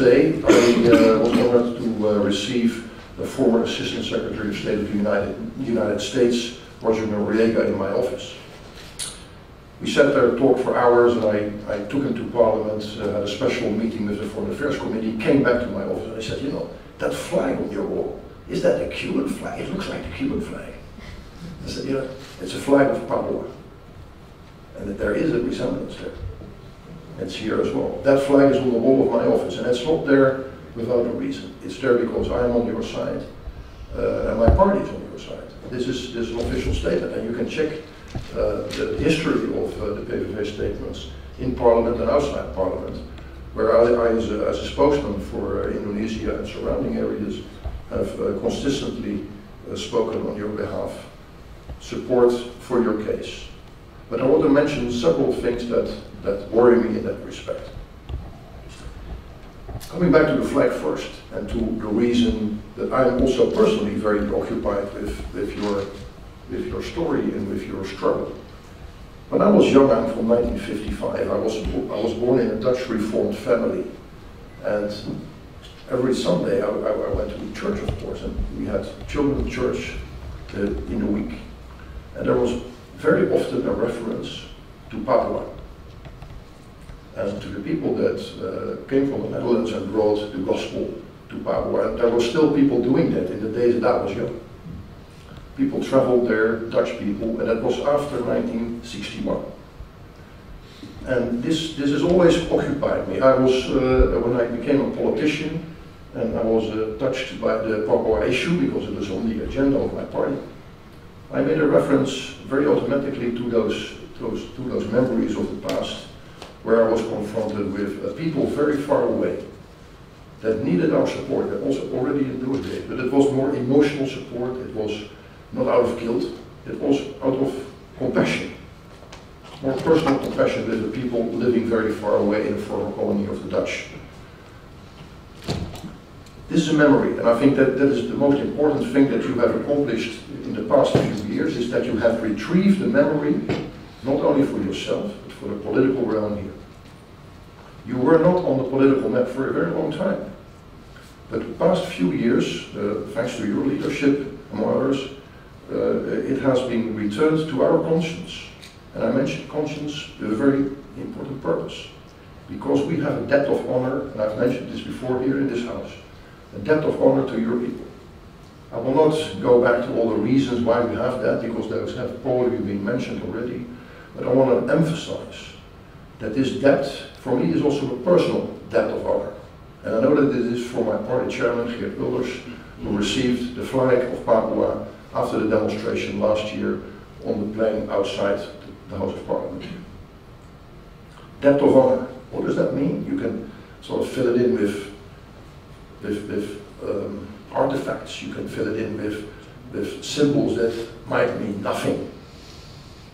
Thursday, I was honored to receive the former Assistant Secretary of State of the United States, Roger Noriega, in my office. We sat there, talked for hours, and I took him to Parliament, had a special meeting with the Foreign Affairs Committee, came back to my office, and I said, you know, that flag on your wall, is that a Cuban flag? It looks like a Cuban flag. I said, you know, it's a flag of Papua. And that there is a resemblance there. It's here as well. That flag is on the wall of my office, and it's not there without a reason. It's there because I am on your side, and my party is on your side. This is an official statement, and you can check the history of the PVV statements in Parliament and outside Parliament, where I as a spokesman for Indonesia and surrounding areas, have consistently spoken on your behalf, support for your case. But I want to mention several things that worry me in that respect. Coming back to the flag first, and to the reason that I am also personally very preoccupied with your story and with your struggle. When I was young, I'm from 1955, I was born in a Dutch Reformed family, and every Sunday I went to church, of course, and we had children's church in the week. And there was very often a reference to Papua and to the people that came from the Netherlands and brought the gospel to Papua. And there were still people doing that in the days that I was young. People traveled there, Dutch people, and that was after 1961. And this has always occupied me. I was, when I became a politician, and I was touched by the Papua issue because it was on the agenda of my party, I made a reference very automatically to those memories of the past, where I was confronted with people very far away that needed our support, that also already in those days, but it was more emotional support. It was not out of guilt, it was out of compassion, more personal compassion with the people living very far away in the former colony of the Dutch. This is a memory, and I think that is the most important thing that you have accomplished in the past few years, is that you have retrieved the memory, not only for yourself, but for the political realm here. You were not on the political map for a very long time. But the past few years, thanks to your leadership, among others, it has been returned to our conscience. And I mentioned conscience with a very important purpose. Because we have a debt of honor, and I've mentioned this before here in this house, a debt of honor to your people. I will not go back to all the reasons why we have that, because those have probably been mentioned already, but I want to emphasize that this debt, for me, is also a personal debt of honor. And I know that it is for my party chairman, Geert Wilders, who received the flag of Papua after the demonstration last year on the plain outside the House of Parliament. Debt of honor, what does that mean? You can sort of fill it in with artifacts, you can fill it in with symbols that might mean nothing.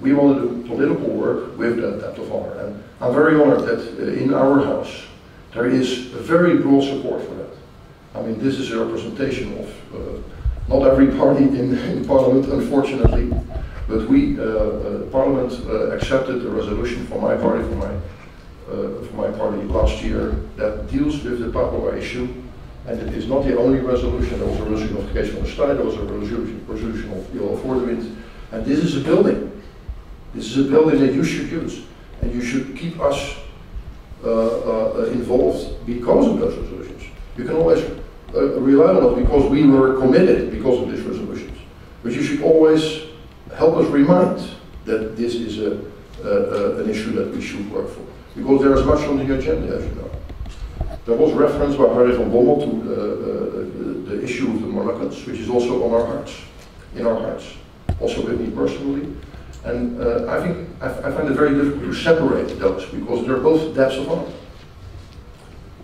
We want to do political work with that debt of honor, and I'm very honored that in our house there is a very broad support for that. I mean, this is a representation of not every party in Parliament, unfortunately, but we, Parliament accepted a resolution from my party, last year that deals with the Papua issue. And it is not the only resolution. There was a resolution of Kees van der Staaij, there was a resolution of Johan Voordewind. And this is a building. This is a building that you should use. And you should keep us involved because of those resolutions. You can always rely on us because we were committed because of these resolutions. But you should always help us remind that this is an issue that we should work for. Because there is much on the agenda, as you know. There was reference by Harry van Bommel to the issue of the Moluccans, which is also on our hearts, in our hearts, also with me personally. And I find it very difficult to separate those because they're both debts of honor.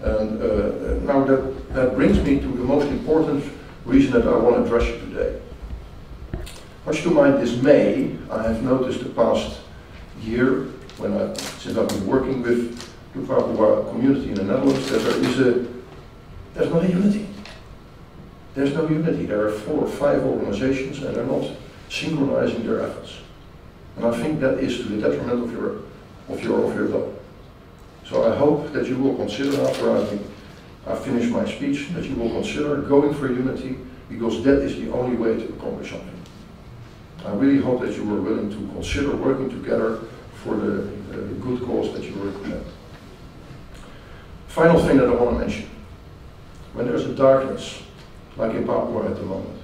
And now that brings me to the most important reason that I want to address you today. Much to my dismay, I have noticed the past year, since I've been working with the Papua community in the Netherlands, that there's not a unity. There's no unity. There are 4 or 5 organizations and they're not synchronizing their efforts. And I think that is to the detriment of your goal. So I hope that you will consider, after I've been I finished my speech, that you will consider going for unity, because that is the only way to accomplish something. I really hope that you are willing to consider working together for the good cause that you represent. Final thing that I want to mention. When there's a darkness, like in Papua at the moment,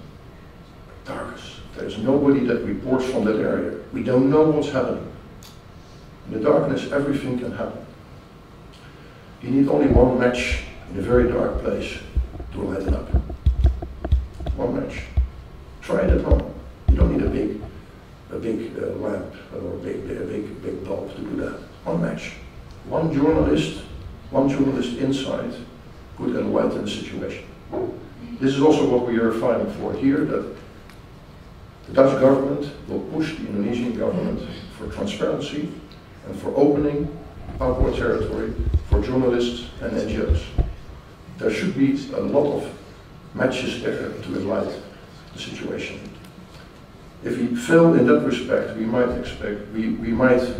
darkness, there's nobody that reports from that area. We don't know what's happening. In the darkness, everything can happen. You need only one match in a very dark place to light it up. One match. Try it at home. You don't need a big lamp or a big bulb to do that. One match. One journalist inside could enlighten the situation. This is also what we are fighting for here, that the Dutch government will push the Indonesian government for transparency and for opening Papua territory for journalists and NGOs. There should be a lot of matches there to enlighten the situation. If we fail in that respect, we might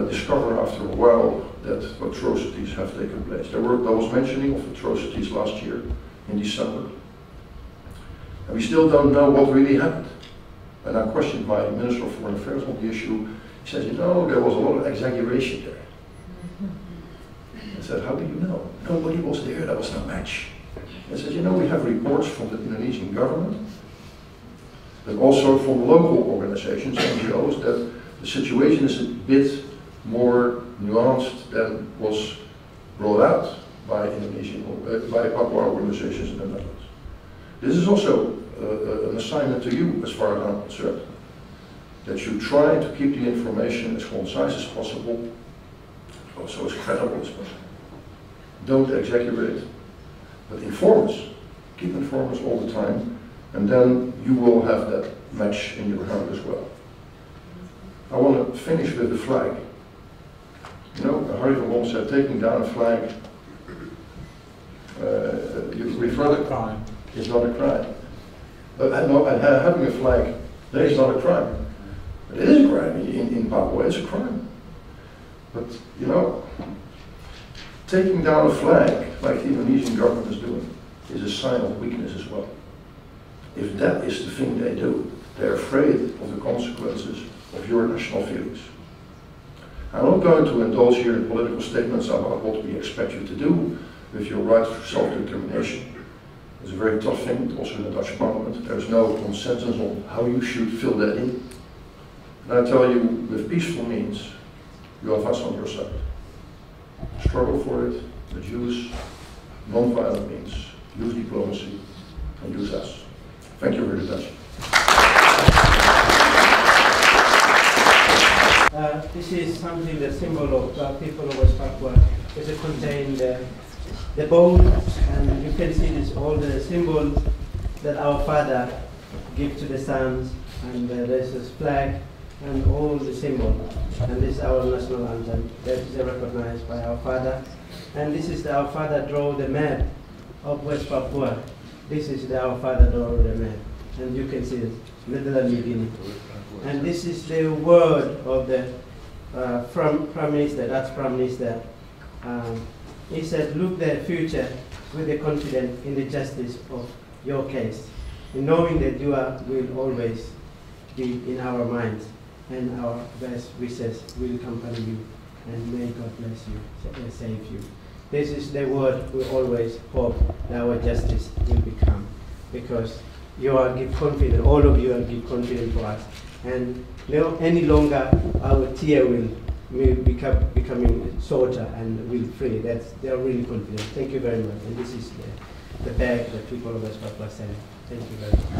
discover after a while that atrocities have taken place. There was mentioning of atrocities last year in December. And we still don't know what really happened. And I questioned my Minister of Foreign Affairs on the issue. He says, you know, there was a lot of exaggeration there. I said, how do you know? Nobody was there, there was no match. I said, you know, we have reports from the Indonesian government, but also from local organizations, NGOs, that the situation is a bit more nuanced than was brought out by by Papua organizations in the Netherlands. This is also an assignment to you, as far as I'm concerned, that you try to keep the information as concise as possible, also as credible as possible. Don't exaggerate, but inform us. Keep inform us all the time, and then you will have that match in your hand as well. I want to finish with the flag. You know, Harry van Loon said, taking down a flag, you refer to crime. It's not a crime. Having a flag, that is not a crime. It is a crime in Papua. It's a crime. But you know, taking down a flag, like the Indonesian government is doing, is a sign of weakness as well. If that is the thing they do, they're afraid of the consequences of your national feelings. I'm not going to indulge here in political statements about what we expect you to do with your right for self-determination. It's a very tough thing, also in the Dutch parliament. There's no consensus on how you should fill that in. And I tell you, with peaceful means, you have us on your side. Struggle for it, but use non-violent means. Use diplomacy, and use us. Thank you for your attention. This is something, the symbol of people of West Papua. It contains the bowl, and you can see this, all the symbols that our father gave to the sons, and there's this flag and all the symbols. And this is our national anthem that is recognized by our father. And this is our father draw the map of West Papua. This is our father draw the map, and you can see it, Netherlands, Guinea. And this is the word of the Prime Minister, Dutch Prime Minister. He said, look the future with the confidence in the justice of your case, in knowing that you will always be in our minds, and our best wishes will accompany you, and may God bless you and save you. This is the word we always hope that our justice will become, because you are give confidence, all of you are give confidence for us, and no any longer our tear will becoming shorter and will free. They are really confident. Thank you very much. And this is the bag that people of West Papua send. Thank you very much.